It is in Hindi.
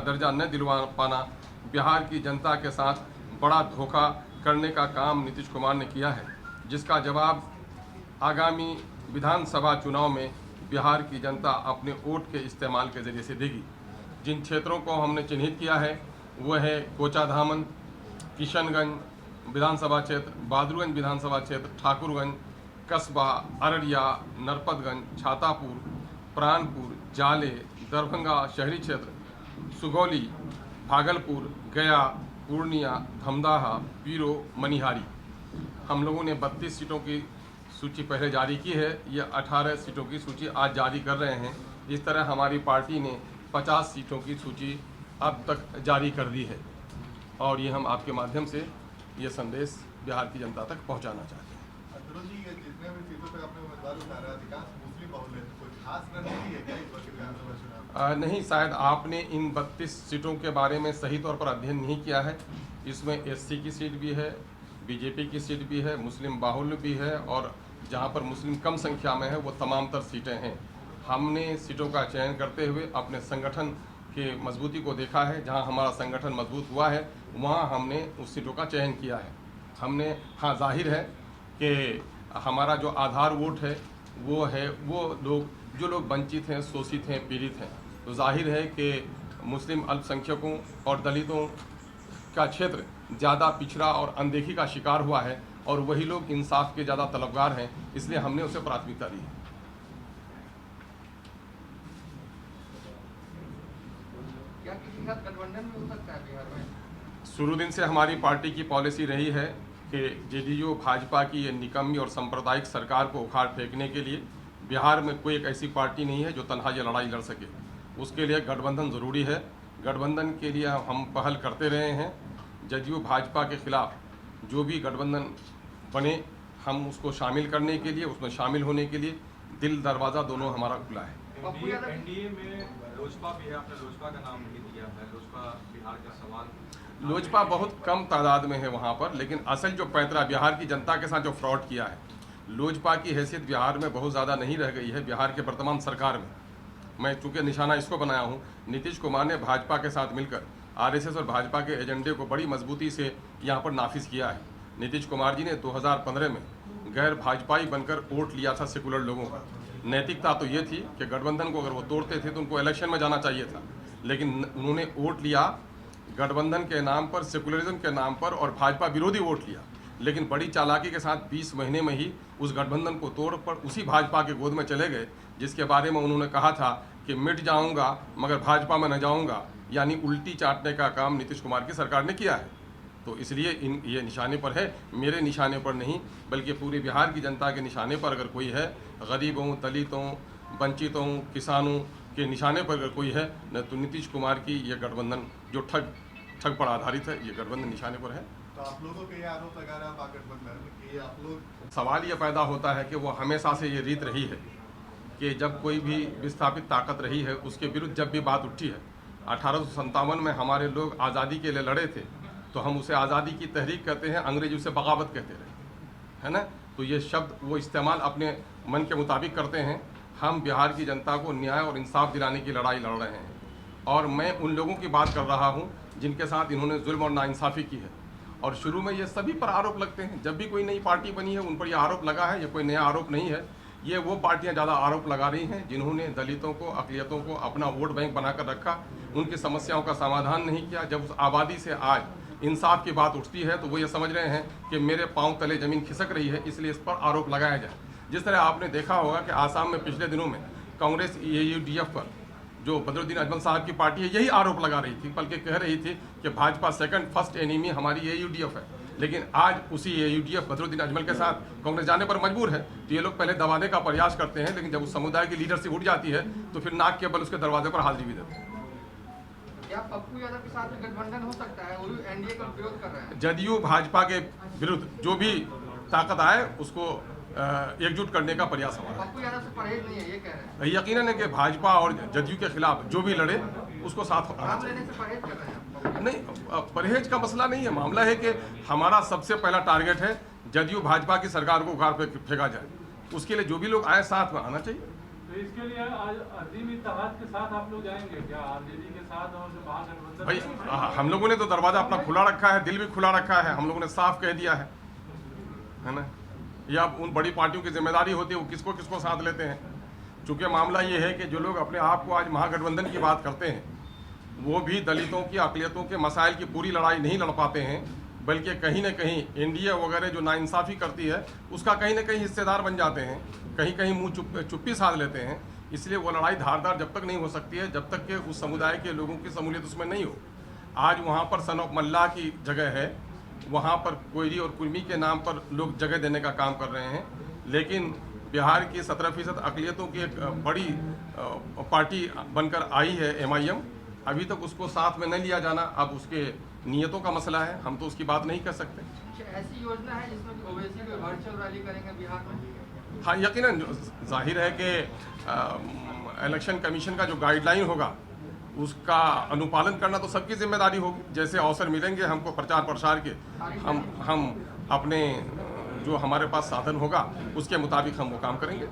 दर्जा न दिलवा पाना बिहार की जनता के साथ बड़ा धोखा करने का काम नीतीश कुमार ने किया है, जिसका जवाब आगामी विधानसभा चुनाव में बिहार की जनता अपने वोट के इस्तेमाल के ज़रिए से देगी। जिन क्षेत्रों को हमने चिन्हित किया है वह है कोचाधामन, किशनगंज विधानसभा क्षेत्र, बहादुरगंज विधानसभा क्षेत्र, ठाकुरगंज, कस्बा, अररिया, नरपतगंज, छातापुर, प्राणपुर, जाले, दरभंगा शहरी क्षेत्र, सुगौली, भागलपुर, गया, पूर्णिया, धमदाहा, पीरो, मनिहारी। हम लोगों ने 32 सीटों की सूची पहले जारी की है। ये 18 सीटों की सूची आज जारी कर रहे हैं। इस तरह हमारी पार्टी ने 50 सीटों की सूची अब तक जारी कर दी है और ये हम आपके माध्यम से ये संदेश बिहार की जनता तक पहुंचाना चाहते हैं। जी, ये जितने भी सीटों पे आपने उम्मीदवार उतारा अधिकांश मुस्लिम बहुल है, कोई खास रणनीति है क्या इस बार के विधानसभा चुनाव? नहीं, शायद आपने इन 32 सीटों के बारे में सही तौर पर अध्ययन नहीं किया है। इसमें एससी की सीट भी है, बीजेपी की सीट भी है, मुस्लिम बाहुल्य भी है और जहां पर मुस्लिम कम संख्या में है वो तमाम तर सीटें हैं। हमने सीटों का चयन करते हुए अपने संगठन के मजबूती को देखा है। जहां हमारा संगठन मजबूत हुआ है वहां हमने उस सीटों का चयन किया है। हमने हाँ, जाहिर है कि हमारा जो आधार वोट है वो लोग जो लोग वंचित हैं, शोषित हैं, पीड़ित हैं, तो जाहिर है कि मुस्लिम अल्पसंख्यकों और दलितों का क्षेत्र ज़्यादा पिछड़ा और अनदेखी का शिकार हुआ है और वही लोग इंसाफ के ज़्यादा तलबगार हैं, इसलिए हमने उसे प्राथमिकता दी है। क्या किसी के साथ गठबंधन भी हो सकता है बिहार में? शुरू दिन से हमारी पार्टी की पॉलिसी रही है कि जेडीयू भाजपा की ये निकम्मी और सांप्रदायिक सरकार को उखाड़ फेंकने के लिए बिहार में कोई एक ऐसी पार्टी नहीं है जो तन्हा ये लड़ाई लड़ सके। उसके लिए गठबंधन ज़रूरी है। गठबंधन के लिए हम पहल करते रहे हैं। जेडीयू भाजपा के खिलाफ जो भी गठबंधन बने हम उसको शामिल करने के लिए, उसमें शामिल होने के लिए दिल दरवाज़ा दोनों हमारा खुला है। एनडीए में लोजपा भी है, आपने लोजपा का नाम नहीं दिया है। लोजपा बिहार का सवाल, लोजपा बहुत कम तादाद में है वहाँ पर, लेकिन असल जो पैंतरा बिहार की जनता के साथ जो फ्रॉड किया है, लोजपा की हैसियत बिहार में बहुत ज़्यादा नहीं रह गई है। बिहार के वर्तमान सरकार में मैं चूँकि निशाना इसको बनाया हूँ, नीतीश कुमार ने भाजपा के साथ मिलकर आरएसएस और भाजपा के एजेंडे को बड़ी मजबूती से यहाँ पर नाफिज किया है। नीतीश कुमार जी ने 2015 में गैर भाजपाई बनकर वोट लिया था सेकुलर लोगों का। नैतिकता तो ये थी कि गठबंधन को अगर वो तोड़ते थे तो उनको इलेक्शन में जाना चाहिए था, लेकिन उन्होंने वोट लिया गठबंधन के नाम पर, सेकुलरिज्म के नाम पर और भाजपा विरोधी वोट लिया। लेकिन बड़ी चालाकी के साथ 20 महीने में ही उस गठबंधन को तोड़ पर उसी भाजपा के गोद में चले गए जिसके बारे में उन्होंने कहा था कि मिट जाऊंगा मगर भाजपा में न जाऊंगा, यानी उल्टी चाटने का काम नीतीश कुमार की सरकार ने किया है। तो इसलिए ये निशाने पर है, मेरे निशाने पर नहीं बल्कि पूरे बिहार की जनता के निशाने पर अगर कोई है, गरीबों, दलितों, वंचितों, किसानों के निशाने पर अगर कोई है न तो नीतीश कुमार की ये गठबंधन जो ठग पर आधारित है, ये गठबंधन निशाने पर है। तो आप लोगों पे ये आरोप लगा रहा है गठबंधन कि आप लोग, सवाल ये पैदा होता है कि वो हमेशा से ये रीत रही है कि जब कोई भी विस्थापित ताकत रही है उसके विरुद्ध जब भी बात उठी है, 1857 में हमारे लोग आज़ादी के लिए लड़े थे तो हम उसे आज़ादी की तहरीक कहते हैं, अंग्रेज उसे बगावत कहते रहे, है ना। तो ये शब्द वो इस्तेमाल अपने मन के मुताबिक करते हैं। हम बिहार की जनता को न्याय और इंसाफ दिलाने की लड़ाई लड़ रहे हैं और मैं उन लोगों की बात कर रहा हूँ जिनके साथ इन्होंने जुल्म और नाइंसाफ़ी की है। और शुरू में ये सभी पर आरोप लगते हैं, जब भी कोई नई पार्टी बनी है उन पर यह आरोप लगा है। ये कोई नया आरोप नहीं है, ये वो पार्टियां ज़्यादा आरोप लगा रही हैं जिन्होंने दलितों को, अक़लियतों को अपना वोट बैंक बनाकर रखा, उनकी समस्याओं का समाधान नहीं किया। जब उस आबादी से आज इंसाफ की बात उठती है तो वो ये समझ रहे हैं कि मेरे पांव तले ज़मीन खिसक रही है, इसलिए इस पर आरोप लगाया जाए। जिस तरह आपने देखा होगा कि आसाम में पिछले दिनों में कांग्रेस AUDF पर जो बदरुद्दीन अजमल साहब की पार्टी है यही आरोप लगा रही थी, बल्कि कह रही थी कि भाजपा फर्स्ट एनिमी हमारी AUDF है। लेकिन आज उसी AUDF बदरुद्दीन अजमल के साथ कांग्रेस जाने पर मजबूर है। तो ये लोग पहले दबाने का प्रयास करते हैं, लेकिन जब उस समुदाय की लीडरशिप उठ जाती है तो फिर नाक के बल उसके दरवाजे पर हाजिरी भी देते हैं। क्या पप्पू यादव के साथ गठबंधन हो सकता है? वो एनडीए का विरोध कर रहे हैं। जदयू भाजपा के विरुद्ध जो भी ताकत आए उसको एकजुट करने का प्रयास हमारा। पप्पू यादव से परहेज नहीं है ये कह रहे हैं। यकीनन है कि भाजपा और जदयू के खिलाफ जो भी लड़े उसको साथ आना नाम चाहिए। लेने से परहेज कर रहे हैं। नहीं, परहेज का मसला नहीं है। मामला है कि हमारा सबसे पहला टारगेट है जदयू भाजपा की सरकार को उखाड़ फेंका जाए। उसके लिए जो भी लोग आए साथ में आना चाहिए। तो इसके लिए आज अजीम इत्तेहाद के साथ आप लोग जाएंगे क्या, आरजेडी के साथ और जो महागठबंधन? भाई हम लोगों ने तो दरवाज़ा अपना खुला रखा है, दिल भी खुला रखा है, हम लोगों ने साफ कह दिया है ना। या उन बड़ी पार्टियों की जिम्मेदारी होती है वो किसको किसको साथ लेते हैं। चूँकि मामला ये है कि जो लोग अपने आप को आज महागठबंधन की बात करते हैं वो भी दलितों की अक़लियतों के मसाइल की पूरी लड़ाई नहीं लड़ पाते हैं, बल्कि कहीं न कहीं एनडीए वगैरह जो नाइंसाफ़ी करती है उसका कहीं न कहीं हिस्सेदार बन जाते हैं, कहीं कहीं मुँह चुप्पी साध लेते हैं। इसलिए वो लड़ाई धारदार जब तक नहीं हो सकती है जब तक कि उस समुदाय के लोगों की शमूलियत उसमें नहीं हो। आज वहाँ पर सन ऑफ मल्लाह की जगह है, वहाँ पर कोयरी और कुर्मी के नाम पर लोग जगह देने का काम कर रहे हैं, लेकिन बिहार की 17% अक़लियतों की एक बड़ी पार्टी बनकर आई है MIM, अभी तक उसको साथ में नहीं लिया जाना अब उसके नीयतों का मसला है, हम तो उसकी बात नहीं कर सकते। ऐसी योजना है जिसमें ओवैसी कोई वर्चुअल रैली करेंगे बिहार में? हाँ, यकीनन जाहिर है कि इलेक्शन कमीशन का जो गाइडलाइन होगा उसका अनुपालन करना तो सबकी जिम्मेदारी होगी। जैसे अवसर मिलेंगे हमको प्रचार प्रसार के, हम अपने जो हमारे पास साधन होगा उसके मुताबिक हम वो काम करेंगे।